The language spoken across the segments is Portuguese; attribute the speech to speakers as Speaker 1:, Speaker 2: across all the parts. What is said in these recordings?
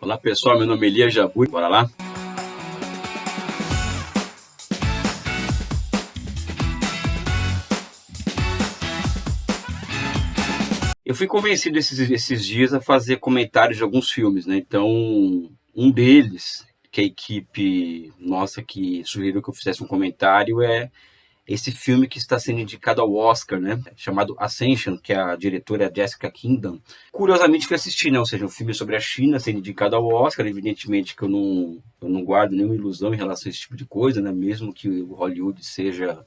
Speaker 1: Olá pessoal, meu nome é Elias Jabur, bora lá? Eu fui convencido esses dias a fazer comentários de alguns filmes, né? Então, um deles, que a equipe nossa que sugeriu que eu fizesse um comentário, é esse filme que está sendo indicado ao Oscar, né? Chamado Ascension, que a diretora é a Jessica Kingdom. Curiosamente fui assistir, né? Ou seja, um filme sobre a China sendo indicado ao Oscar. Evidentemente que eu não guardo nenhuma ilusão em relação a esse tipo de coisa, né? Mesmo que o Hollywood seja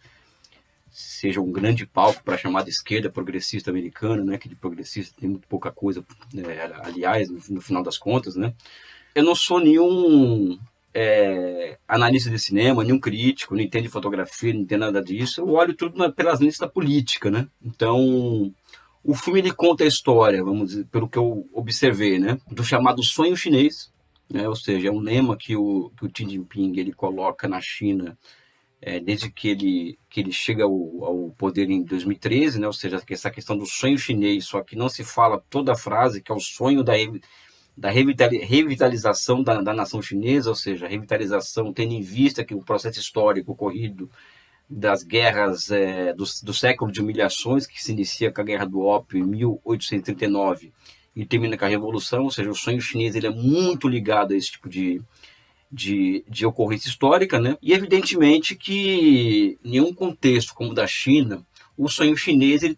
Speaker 1: um grande palco para a chamada esquerda progressista americana, né? Que de progressista tem muito pouca coisa, aliás, no final das contas, né? Eu não sou nenhum analista de cinema, nenhum crítico, não entendo de fotografia, não entendo nada disso. Eu olho tudo pelas lentes da política, né? Então, o filme ele conta a história, vamos dizer, pelo que eu observei, né? Do chamado sonho chinês, né? Ou seja, é um lema que o Xi Jinping ele coloca na China desde que ele chega ao poder em 2013, né? Ou seja, essa questão do sonho chinês, só que não se fala toda a frase, que é o sonho da revitalização da nação chinesa, ou seja, a revitalização tendo em vista que o processo histórico ocorrido das guerras do século de humilhações, que se inicia com a Guerra do Ópio em 1839 e termina com a Revolução, ou seja, o sonho chinês ele é muito ligado a esse tipo de ocorrência histórica, né? E evidentemente que em um contexto como o da China, o sonho chinês ele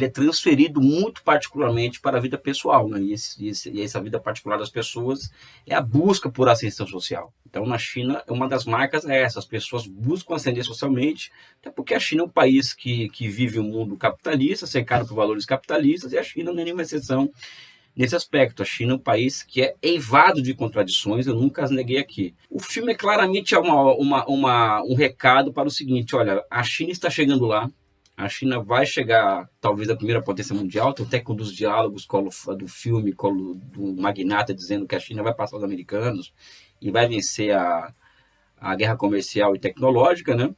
Speaker 1: é transferido muito particularmente para a vida pessoal, né? E essa vida particular das pessoas é a busca por ascensão social. Então, na China, uma das marcas é essa: as pessoas buscam ascender socialmente, até porque a China é um país que vive um mundo capitalista, cercado por valores capitalistas, e a China não é nenhuma exceção nesse aspecto. A China é um país que é eivado de contradições, eu nunca as neguei aqui. O filme é claramente um recado para o seguinte: olha, a China está chegando lá, a China vai chegar talvez a primeira potência mundial, até com um dos diálogos do filme, do magnata dizendo que a China vai passar os americanos e vai vencer a guerra comercial e tecnológica, né?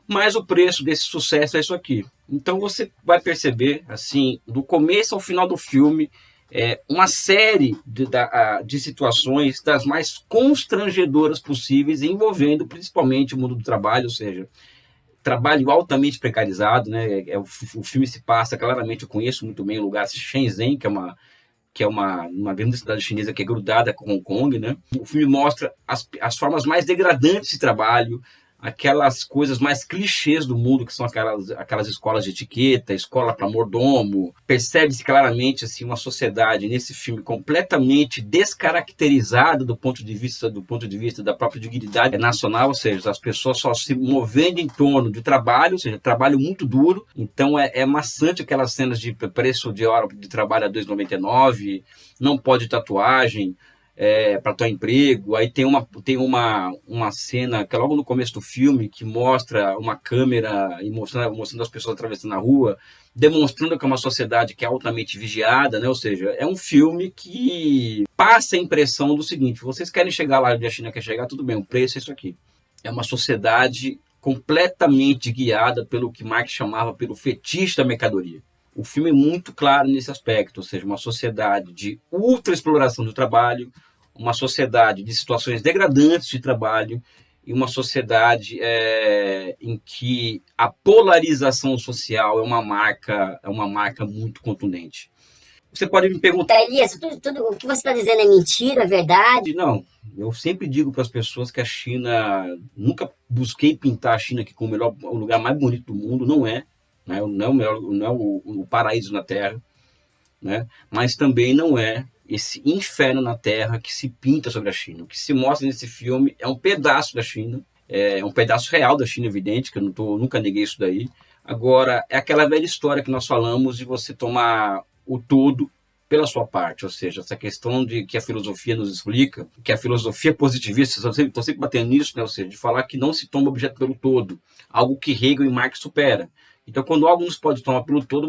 Speaker 1: Mas o preço desse sucesso é isso aqui. Então você vai perceber, assim, do começo ao final do filme, uma série de situações das mais constrangedoras possíveis, envolvendo principalmente o mundo do trabalho, ou seja, trabalho altamente precarizado, né? O filme se passa, claramente, eu conheço muito bem o lugar Shenzhen, que é uma grande cidade chinesa que é grudada com Hong Kong, né? O filme mostra as formas mais degradantes de trabalho, aquelas coisas mais clichês do mundo, que são aquelas escolas de etiqueta, escola para mordomo. Percebe-se claramente assim, uma sociedade nesse filme completamente descaracterizada do ponto de vista da própria dignidade nacional, ou seja, as pessoas só se movendo em torno de trabalho, ou seja, trabalho muito duro. Então é maçante aquelas cenas de preço de hora de trabalho a R$ 2,99, não pode tatuagem, para teu emprego. Aí tem uma cena que é logo no começo do filme que mostra uma câmera e mostrando as pessoas atravessando a rua, demonstrando que é uma sociedade que é altamente vigiada, né? Ou seja, é um filme que passa a impressão do seguinte: vocês querem chegar lá onde a China quer chegar, tudo bem, o preço é isso aqui. É uma sociedade completamente guiada pelo que Marx chamava pelo fetiche da mercadoria. O filme é muito claro nesse aspecto, ou seja, uma sociedade de ultra-exploração do trabalho, uma sociedade de situações degradantes de trabalho e uma sociedade em que a polarização social é uma marca muito contundente. Você pode me perguntar,
Speaker 2: Elias, tudo o que você está dizendo é mentira, é verdade?
Speaker 1: não, eu sempre digo para as pessoas que a China, nunca busquei pintar a China aqui como o lugar mais bonito do mundo, não é. Não é o paraíso na Terra, né? Mas também não é esse inferno na Terra que se pinta sobre a China. O que se mostra nesse filme é um pedaço da China, é um pedaço real da China, evidente, que eu nunca neguei isso daí. Agora, é aquela velha história que nós falamos de você tomar o todo pela sua parte, ou seja, essa questão de que a filosofia nos explica, que a filosofia positivista, estou sempre batendo nisso, né? Ou seja, de falar que não se toma objeto pelo todo, algo que Hegel e Marx supera. Então, quando algo nos pode tomar pelo todo,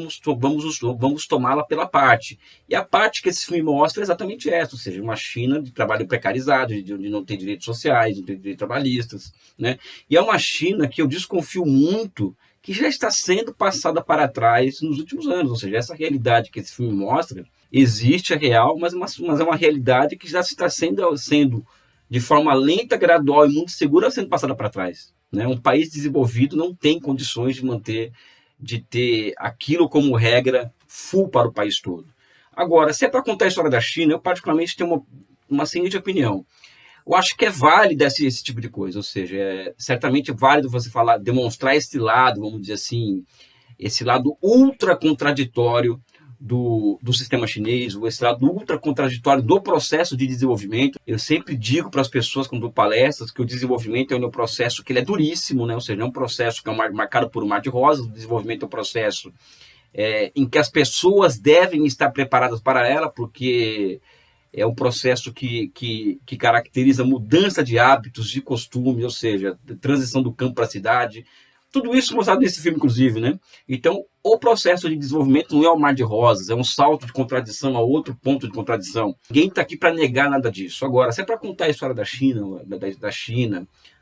Speaker 1: vamos tomá-la pela parte. E a parte que esse filme mostra é exatamente essa, ou seja, uma China de trabalho precarizado, de não ter direitos sociais, de não ter direitos trabalhistas, né? E é uma China que eu desconfio muito que já está sendo passada para trás nos últimos anos, ou seja, essa realidade que esse filme mostra, existe, é real, mas é uma realidade que já está sendo de forma lenta, gradual e muito segura, sendo passada para trás. Né? Um país desenvolvido não tem condições de ter aquilo como regra full para o país todo. Agora, se é para contar a história da China, eu particularmente tenho uma seguinte opinião. Eu acho que é válido esse tipo de coisa, ou seja, certamente é válido você demonstrar esse lado, vamos dizer assim, esse lado ultra contraditório do sistema chinês, esse lado ultra contraditório do processo de desenvolvimento. Eu sempre digo para as pessoas, quando dou palestras, que o desenvolvimento é um processo que ele é duríssimo, né? Ou seja, é um processo que é marcado por um mar de rosas. O desenvolvimento é um processo em que as pessoas devem estar preparadas para ela, porque é um processo que caracteriza mudança de hábitos, de costumes, ou seja, transição do campo para a cidade. Tudo isso mostrado nesse filme, inclusive, né? Então, o processo de desenvolvimento não é um mar de rosas, é um salto de contradição a outro ponto de contradição. Ninguém está aqui para negar nada disso. Agora, se é para contar a história da China,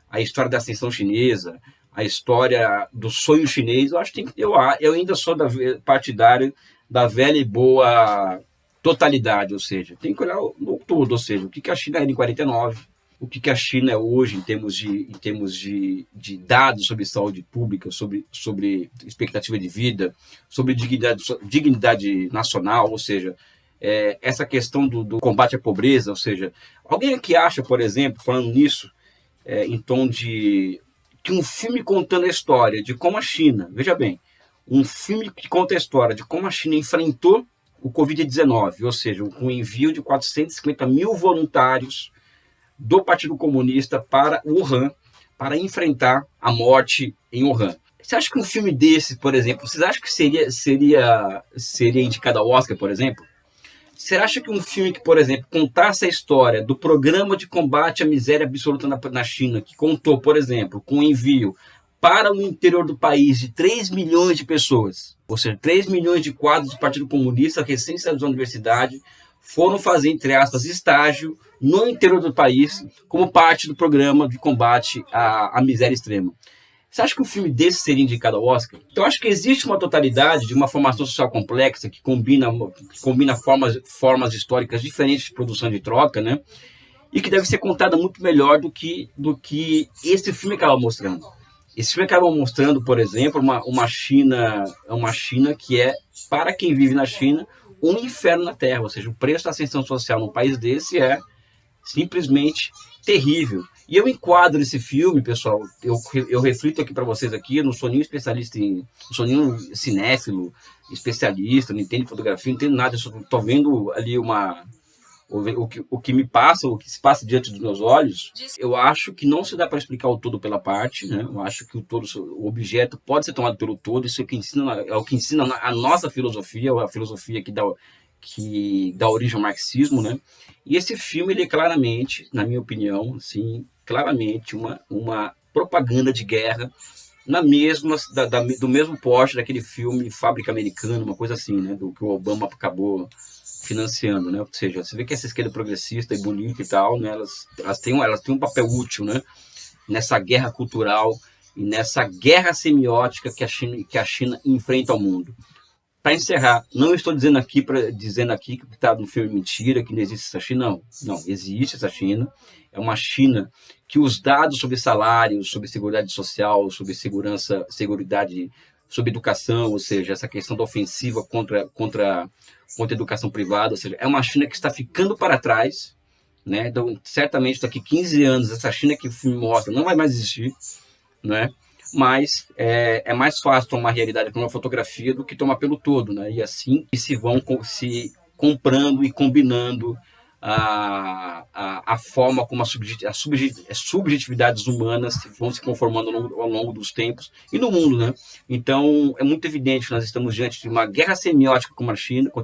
Speaker 1: a história da ascensão chinesa, a história do sonho chinês, eu acho que eu ainda sou partidário da velha e boa totalidade, ou seja, tem que olhar no todo, ou seja, o que a China era em 49, o que a China é hoje em termos de dados sobre saúde pública, sobre expectativa de vida, sobre dignidade nacional, ou seja, essa questão do combate à pobreza, ou seja, alguém que acha, por exemplo, falando nisso, em tom de que um filme contando a história de como a China, veja bem, um filme que conta a história de como a China enfrentou o Covid-19, ou seja, com o envio de 450 mil voluntários do Partido Comunista para Wuhan, para enfrentar a morte em Wuhan. Você acha que um filme desse, por exemplo, vocês acham que seria indicado ao Oscar, por exemplo? Você acha que um filme que, por exemplo, contasse a história do programa de combate à miséria absoluta na China, que contou, por exemplo, com o envio para o interior do país de 3 milhões de pessoas, ou seja, 3 milhões de quadros do Partido Comunista recém-saídos da universidade, foram fazer, entre aspas, estágio no interior do país como parte do programa de combate à miséria extrema. Você acha que um filme desse seria indicado ao Oscar? Então, eu acho que existe uma totalidade de uma formação social complexa que combina formas históricas diferentes de produção de troca, né? E que deve ser contada muito melhor do que esse filme acaba mostrando. Esse filme acaba mostrando, por exemplo, uma China que é, para quem vive na China, um inferno na Terra. Ou seja, o preço da ascensão social num país desse é simplesmente terrível. E eu enquadro esse filme, pessoal, eu reflito aqui para vocês aqui, eu não sou nenhum especialista não sou nenhum cinéfilo, especialista, não entendo fotografia, não entendo nada, eu só estou vendo ali o que me passa, o que se passa diante dos meus olhos. Eu acho que não se dá para explicar o todo pela parte, né? Eu acho que o objeto pode ser tomado pelo todo, isso é o que ensina a nossa filosofia, a filosofia que dá origem ao marxismo, né? E esse filme, ele é claramente, na minha opinião, assim, claramente uma propaganda de guerra do mesmo porte daquele filme Fábrica Americana, uma coisa assim, né? Do que o Obama acabou financiando, né? Ou seja, você vê que essa esquerda progressista e bonita e tal, né? Elas têm um papel útil, né? Nessa guerra cultural e nessa guerra semiótica que a China enfrenta ao mundo. Para encerrar, não estou dizendo aqui que está no filme mentira, que não existe essa China, não, existe essa China. É uma China que os dados sobre salários, sobre seguridade social, sobre segurança, sobre educação, ou seja, essa questão da ofensiva contra a educação privada, ou seja, é uma China que está ficando para trás, né? Então, certamente daqui 15 anos essa China que o filme mostra não vai mais existir, né? Mas é mais fácil tomar a realidade por uma fotografia do que tomar pelo todo, né? E assim se vão se comprando e combinando a forma como as subjetividades humanas vão se conformando ao longo dos tempos e no mundo, né? Então, é muito evidente que nós estamos diante de uma guerra semiótica contra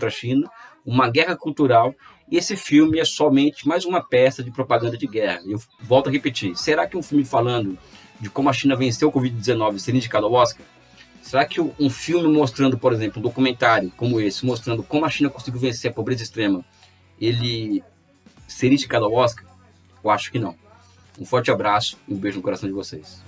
Speaker 1: a China, uma guerra cultural, e esse filme é somente mais uma peça de propaganda de guerra. Eu volto a repetir, será que um filme falando de como a China venceu o Covid-19 seria indicado ao Oscar? Será que um filme mostrando, por exemplo, um documentário como esse, mostrando como a China conseguiu vencer a pobreza extrema, ele seria indicado ao Oscar? Eu acho que não. Um forte abraço e um beijo no coração de vocês.